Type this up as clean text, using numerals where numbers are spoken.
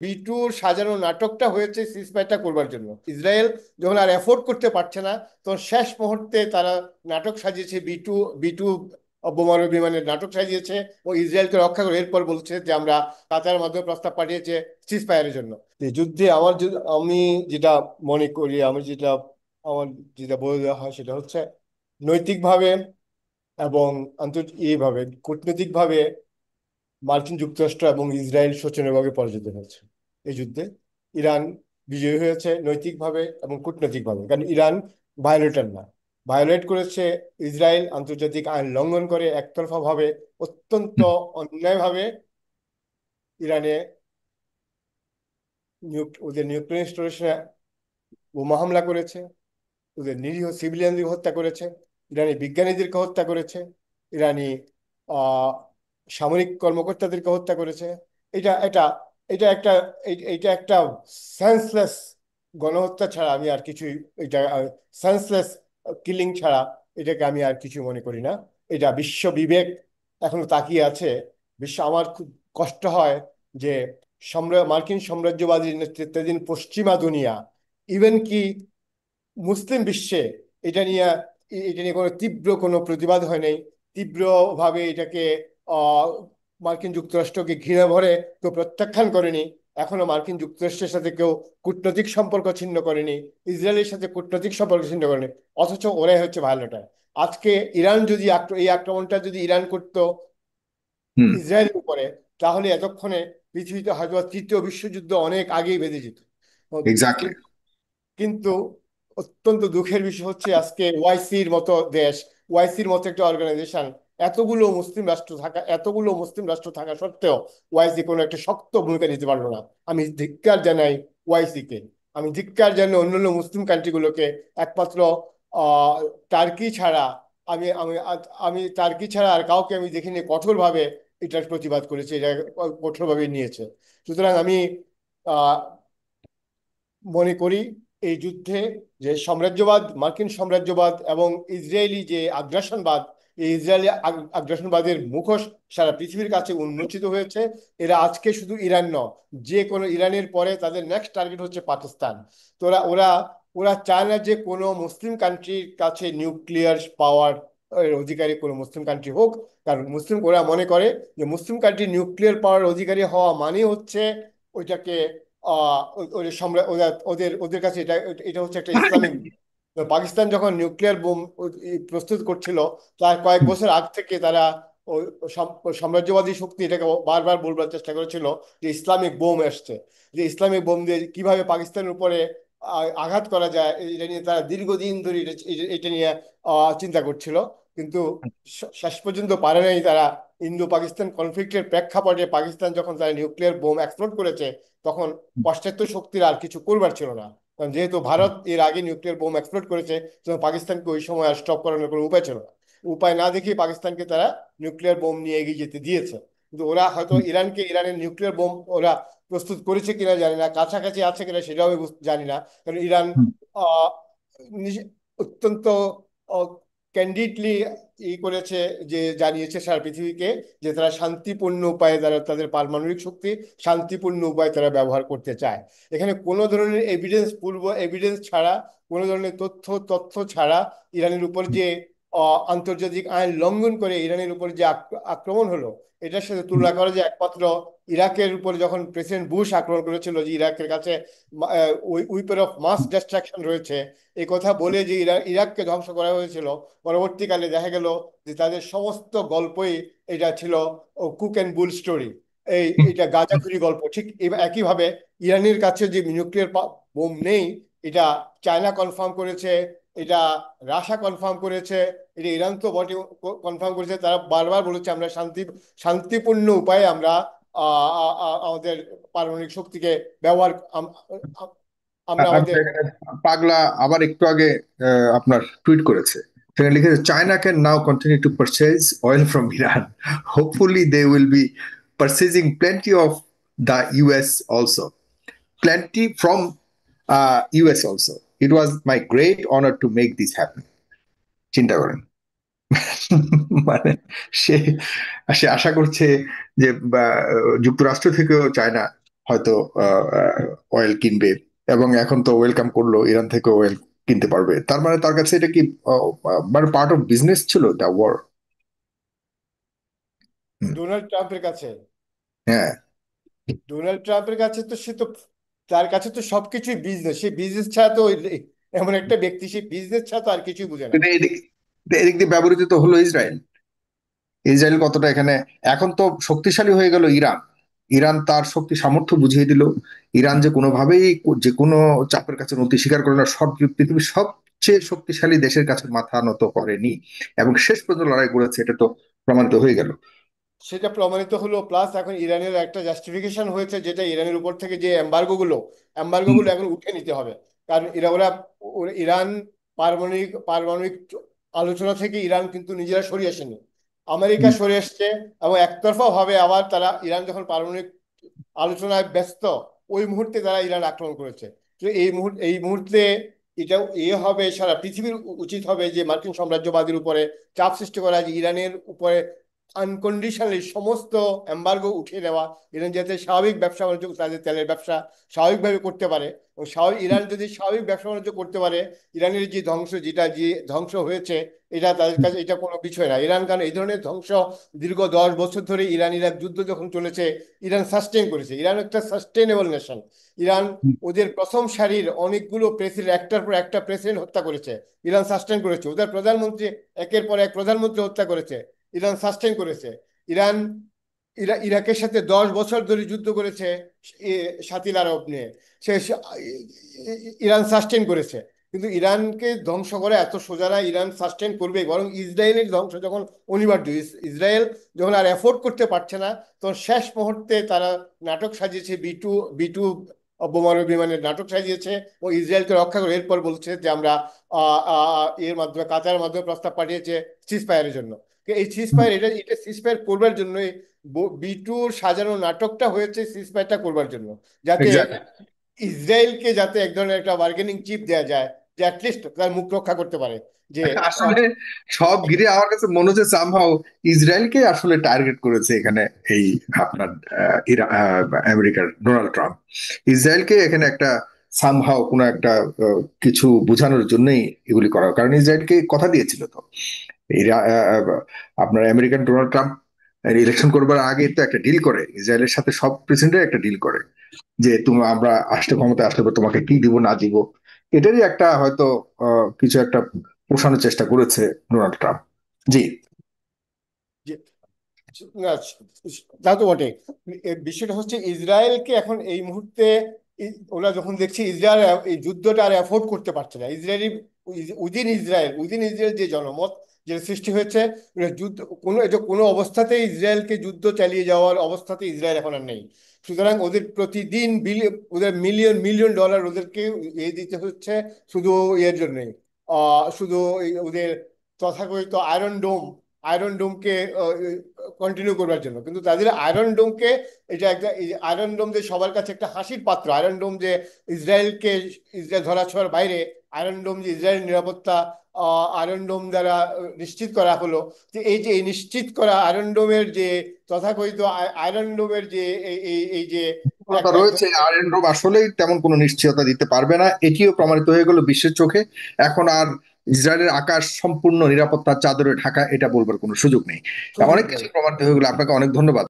B2 সাজানো নাটকটা হয়েছে সিজফায়ারটা করবার জন্য। ইসরায়েল যখন আর এফোর্ড করতে পারছে না, তখন শেষ মুহূর্তে তারা নাটক সাজিয়েছে, বি টু বোমারু বিমানের নাটক সাজিয়েছে ও ইসরায়েলকে রক্ষা করে এরপর বলছে যে আমরা কাতারের মাধ্যমে প্রস্তাব পাঠিয়েছে সিজফায়ারের জন্য। এই যুদ্ধে আমি যেটা মনে করি, আমার যেটা বলে দেওয়া হয় সেটা হচ্ছে নৈতিকভাবে এবং এইভাবে কূটনৈতিকভাবে মার্কিন যুক্তরাষ্ট্র এবং ইসরায়েল শোচনীয়ভাবে পরাজিত হয়েছে এই যুদ্ধে। ইরান বিজয়ী হয়েছে নৈতিকভাবে এবং কূটনৈতিকভাবে, কারণ ইরান ভায়োলেটর না। ভায়োলেট করেছে ইসরায়েল আন্তর্জাতিক আইন লঙ্ঘন করে একতরফা ভাবে, অত্যন্ত অন্যায়ভাবে ইরানে ওদের নিউক্লিয়ার ইনস্টলেশনে বোমা হামলা করেছে, ওদের নিরীহ সিভিলিয়ানদের হত্যা করেছে, ইরানি বিজ্ঞানীদেরকে হত্যা করেছে, ইরানি আহ সামরিক কর্মকর্তাদেরকে হত্যা করেছে। এটা এটা এটা একটা এটা একটা সেন্সলেস গণহত্যা ছাড়া আমি আর কিছুই, এটা সেন্সলেস কিলিং ছাড়া এটাকে আমি আর কিছু মনে করি না। এটা বিশ্ব বিবেক এখনো তাকিয়ে আছে। আমার খুব কষ্ট হয় যে মার্কিন সাম্রাজ্যবাদী নেতৃত্বাধীন পশ্চিমা দুনিয়া, ইভেন কি মুসলিম বিশ্বে এটা নিয়ে এটা নিয়ে কোনো তীব্র কোনো প্রতিবাদ হয় নাই। তীব্রভাবে এটাকে আহ, মার্কিন যুক্তরাষ্ট্রকে ঘৃণা ভরে কেউ প্রত্যাখ্যান করেনি। এখনো মার্কিন যুক্তরাষ্ট্রের সাথে কেউ কূটনৈতিক সম্পর্ক ছিন্ন করেনি, ইসরায়েলের সাথে কূটনৈতিক সম্পর্ক ছিন্ন করেনি। অথচ ওরাই হচ্ছে ভায়োলেটার। আজকে ইরান যদি এই আক্রমণটা যদি ইরান করতো হুম। ইসরায়েলের উপরে, তাহলে এতক্ষণে পৃথিবীতে হয়তো তৃতীয় বিশ্বযুদ্ধ অনেক আগেই বেঁধে যেত। এক্স্যাক্টলি। কিন্তু অত্যন্ত দুঃখের বিষয় হচ্ছে আজকে ওআইসির মতো দেশ, ওআইসির মতো একটা অর্গানাইজেশন, এতগুলো মুসলিম রাষ্ট্র থাকা সত্ত্বেও ওআইসি কোনো একটা শক্ত ভূমিকা নিতে পারলো না। আমি ধিক্কার জানাই ওআইসি কে। আমি ধিক্কার জানাই অন্যান্য মুসলিম কান্ট্রিগুলোকে। একমাত্র আহ টার্কি ছাড়া আমি আমি আমি টার্কি ছাড়া আর কাউকে আমি দেখিনি কঠোরভাবে এটার প্রতিবাদ করেছে, এটা কঠোরভাবে নিয়েছে। সুতরাং আমি আহ মনে করি এই যুদ্ধে যে সাম্রাজ্যবাদ, মার্কিন সাম্রাজ্যবাদ এবং ইসরায়েলি যে আগ্রাসনবাদ, এই ইসরায়েলি আগ্রাসনবাদের মুখোশ সারা পৃথিবীর কাছে উন্মোচিত হয়েছে। এরা আজকে শুধু ইরান নয়, যে কোনো ইরানের পরে তাদের নেক্সট টার্গেট হচ্ছে পাকিস্তান। তো ওরা ওরা ওরা চায় না যে কোনো মুসলিম কান্ট্রির কাছে নিউক্লিয়ার পাওয়ার অধিকারী কোনো মুসলিম কান্ট্রি হোক। কারণ ওরা মনে করে যে মুসলিম কান্ট্রি নিউক্লিয়ার পাওয়ার অধিকারী হওয়া মানে হচ্ছে ওইটাকে ওদের ওদের ওদের কাছে এটা এটা হচ্ছে একটা ইসলামিক। তো পাকিস্তান যখন নিউক্লিয়ার বোম প্রস্তুত করছিল, তার কয়েক বছর আগ থেকে তারা ওই সাম্রাজ্যবাদী শক্তি এটাকে বারবার বলবার চেষ্টা করেছিল যে ইসলামিক বোম আসছে, যে ইসলামিক বোম দিয়ে কিভাবে পাকিস্তানের উপরে আঘাত করা যায়, এটা নিয়ে তারা দীর্ঘদিন ধরে এটা নিয়ে চিন্তা করছিল। কিন্তু শেষ পর্যন্ত পারে নাই তারা। ইন্দো পাকিস্তান কনফ্লিক্টের প্রেক্ষাপটে পাকিস্তান যখন তারা নিউক্লিয়ার বোম এক্সপ্লোড করেছে, তখন পাশ্চাত্য শক্তির আর কিছু করবার ছিল না। কারণ যেহেতু ভারত এর আগে নিউক্লিয়ার বোম এক্সপ্লোড করেছে, তখন পাকিস্তানকে ওই সময় আর স্টপ করানোর কোনো উপায় ছিল না। উপায় না দেখে পাকিস্তানকে তারা নিউক্লিয়ার বোম নিয়ে এগিয়ে যেতে দিয়েছে। কিন্তু ওরা হয়তো ইরানের নিউক্লিয়ার বোম ওরা প্রস্তুত করেছে কিনা জানি না, কাছাকাছি আছে কিনা সেটাও আমি জানি না। কারণ ইরান আহ, অত্যন্ত ক্যান্ডিডলি করেছে, যে জানিয়েছে সারা পৃথিবীকে যে তারা শান্তিপূর্ণ উপায়ে তাদের পারমাণবিক শক্তি শান্তিপূর্ণ উপায়ে তারা ব্যবহার করতে চায়। এখানে কোনো ধরনের পূর্ব এভিডেন্স ছাড়া, কোনো ধরনের তথ্য ছাড়া ইরানের উপর যে আন্তর্জাতিক আইন লঙ্ঘন করে ইরানের উপর যে আক্রমণ হলো, এটার সাথে তুলনা করা যায় একমাত্র ইরাকের উপর যখন প্রেসিডেন্ট বুশ আক্রমণ করেছিল, যে ইরাকের কাছে উইপন অফ মাস ডিস্ট্রাকশন রয়েছে, এই কথা বলে যে ইরাককে ধ্বংস করা হয়েছিল। পরবর্তীকালে দেখা গেল যে তাদের সমস্ত গল্পই এটা ছিল কুক অ্যান্ড বুল স্টোরি, এটা গাঁজাখুরি গল্প। ঠিক একইভাবে ইরানের কাছে যে নিউক্লিয়ার বোম নেই, এটা চায়না কনফার্ম করেছে, এটা রাশিয়া কনফার্ম করেছে, এটা ইরান তো বটে কনফার্ম করেছে। তারা বারবার বলেছে আমরা শান্তিপূর্ণ উপায়ে আমরা আমাদের পারমাণবিক শক্তিকে ব্যবহার আমরা আমি আমাদের। এখানে পাগলা আবার একটু আগে আপনার টুইট করেছে, সেখানে লিখেছে China can now continue to purchase oil from Iran, hopefully they will be purchasing plenty of the US also, plenty from US also. It was my great honor to make this happen. চিন্তা করেন। মানে সে সে আশা করছে যে যুক্তরাষ্ট্র থেকেও China হয়তো oil কিনবে, এবং এখন তো ওয়েলকাম করলো ইরান থেকে অয়েল কিনতে পারবে। তার মানে তার কাছে এটা কি মানে পার্ট অফ বিজনেস ছিল দ্য ওয়ার। ডোনাল্ড ট্রাম্পের কাছে, হ্যাঁ, ডোনাল্ড ট্রাম্পের কাছে তো সে তো, তার কাছে তো সবকিছুই বিজনেস, সে বিজনেস ছাড়া তো এমন একটা ব্যক্তি, সে বিজনেস ছাড়া তো আর কিছুই বুঝে না। কিন্তু এদিক দিয়ে ব্যবহৃত তো হলো ইসরায়েল। ইসরায়েল কতটা এখানে, এখন তো শক্তিশালী হয়ে গেল ইরান। ইরান তার শক্তি সামর্থ্য বুঝিয়ে দিল। ইরান যে কোনোভাবেই যে কোনো চাপের কাছে নতি স্বীকার করে না, সব পৃথিবীর সবচেয়ে শক্তিশালী দেশের কাছে মাথা নত করেনি এবং শেষ পর্যন্ত লড়াই করেছে, এটা তো প্রমাণিত হয়ে গেল। সেটা প্রমাণিত হলো, প্লাস এখন ইরানের একটা জাস্টিফিকেশন হয়েছে, যেটা ইরানের উপর থেকে যে এম্বার্গো গুলো এখন উঠে নিতে হবে। কারণ ইরান পারমাণবিক আলোচনা থেকে ইরান কিন্তু নিজেরা সরে আসেনি, আমেরিকা হুম, সরে এসছে। এবং একতরফা ভাবে আবার তারা, ইরান যখন পারমাণবিক আলোচনায় ব্যস্ত, ওই মুহূর্তে তারা ইরান আক্রমণ করেছে। তো এই মুহূর্তে এটাও হবে, সারা পৃথিবীর উচিত হবে যে মার্কিন সাম্রাজ্যবাদীর উপরে চাপ সৃষ্টি করা, যে ইরানের উপরে আনকন্ডিশনালি সমস্ত এম্বার্গো উঠিয়ে দেওয়া, ইরান যাতে স্বাভাবিক ব্যবসা বাণিজ্য, তাদের তেলের ব্যবসা স্বাভাবিকভাবে করতে পারে। এবং ইরান যদি স্বাভাবিক ব্যবসা বাণিজ্য করতে পারে, ইরানের যে ধ্বংস হয়েছে, এটা তাদের কাছে এটা কোনো বিষয় না। ইরান, কারণ এই ধরনের ধ্বংস দীর্ঘ 10 বছর ধরে ইরান ইরাক যুদ্ধ যখন চলেছে, ইরান সাস্টেন করেছে। ইরান একটা সাস্টেনেবল নেশন। ইরান হুম, ওদের প্রথম সারির অনেকগুলো প্রেসিডেন্ট, একটার পর একটা প্রেসিডেন্ট হত্যা করেছে, ইরান সাস্টেন করেছে। ওদের প্রধানমন্ত্রী একের পর এক প্রধানমন্ত্রী হত্যা করেছে, ইরান সাস্টেন করেছে। ইরান ইরাকের সাথে 10 বছর ধরে যুদ্ধ করেছে, শাতিল আরব নিয়ে, ইরান সাস্টেন করেছে। কিন্তু ইরানকে ধ্বংস করে এত সোজা না, ইরান সাস্টেন করবে, বরং ইসরায়েলের ধ্বংস যখন অনিবার্য, ইসরায়েল যখন আর এফোর্ড করতে পারছে না, তখন শেষ মুহূর্তে তারা নাটক সাজিয়েছে, বি টু বোমারু বিমানের নাটক সাজিয়েছে ও ইসরায়েলকে রক্ষা করে। এরপর বলছে যে আমরা এর মাধ্যমে, কাতারের মাধ্যমে প্রস্তাব পাঠিয়েছে সিজ ফায়ারের জন্য। তো এই সিজ হুম, ফায়ার, এটা সিজ ফায়ার করবার জন্যই বি টুর সাজানো নাটকটা হয়েছে, সিজ ফায়ারটা করবার জন্য, যাতে এক্স্যাক্টলি। ইসরায়েলকে যাতে এক ধরনের একটা বার্গেনিং চিপ দেওয়া যায়, যে অ্যাটলিস্ট তার মুখ রক্ষা করতে পারে। যে আসলে সব ঘিরে আমার কাছে মনে হচ্ছে সামহাও ইসরায়েলকে আসলে টার্গেট করেছে এখানে এই আপনার আমেরিকার ডোনাল্ড ট্রাম্প। ইসরায়েলকে এখানে একটা সামহাও কোনো একটা কিছু বোঝানোর জন্যই এগুলি করা, কারণ ইসরায়েলকে কথা দিয়েছিল তো এরা আপনার আমেরিকান ডোনাল্ড ট্রাম্প ইলেকশন করবার আগে তো একটা ডিল করে ইসরায়েলের সাথে, সব প্রেসিডেন্টের একটা ডিল করে যে তুমি আমরা আসলে ক্ষমতায় আসলে পর তোমাকে কি দিব না দিব। এটারই একটা হয়তো কিছু একটা পোষানোর চেষ্টা করেছে ডোনাল্ড ট্রাম্প। জি। যে না, তা তো বটে। বিষয়টা হচ্ছে ইসরায়েলকে এখন এই মুহূর্তে, ওরা যখন দেখছে ইসরায়েল এই যুদ্ধটা আর অ্যাফোর্ড করতে পারছে না, ইসরায়েলি উইদিন ইসরায়েল যে জনমত যে সৃষ্টি হয়েছে, যুদ্ধ এটা কোনো অবস্থাতেই ইসরায়েলকে যুদ্ধ চালিয়ে যাওয়ার অবস্থাতে ইসরায়েল এখন আর নেই। সুতরাং ওদের প্রতিদিন ওদের মিলিয়ন মিলিয়ন ডলার ওদেরকে দিতে হচ্ছে, শুধু এর জন্যই, শুধু ওদের তথাকথিত আয়রন ডোমকে কন্টিনিউ করবার জন্য। কিন্তু তাদের আয়রন ডোমকে, এটা একটা আয়রন ডোম যে সবার কাছে একটা হাসির পাত্র, আয়রন ডোম যে ইসরায়েল ধরাছোঁয়ার বাইরে, আয়রন ডোম যে ইসরায়েল নিরাপত্তা আয়রন ডোম দ্বারা নিশ্চিত করা হলো। যে এই নিশ্চিত করা আয়রন ডোমের যে তথাকথিত আয়রন ডোমের যে এই যে দুর্বলতা একটা রয়েছে, আয়রন ডোম আসলেই তেমন কোনো নিশ্চয়তা দিতে পারবে না, এটিও প্রমাণিত হয়ে গেল বিশ্বের চোখে। এখন আর ইসরায়েলের আকাশ সম্পূর্ণ নিরাপত্তার চাদরে ঢাকা এটা বলবার কোনো সুযোগ নেই। সুযোগ অনেক কিছু নেই। প্রমাণিত হয়ে গেল। আপনাকে অনেক ধন্যবাদ।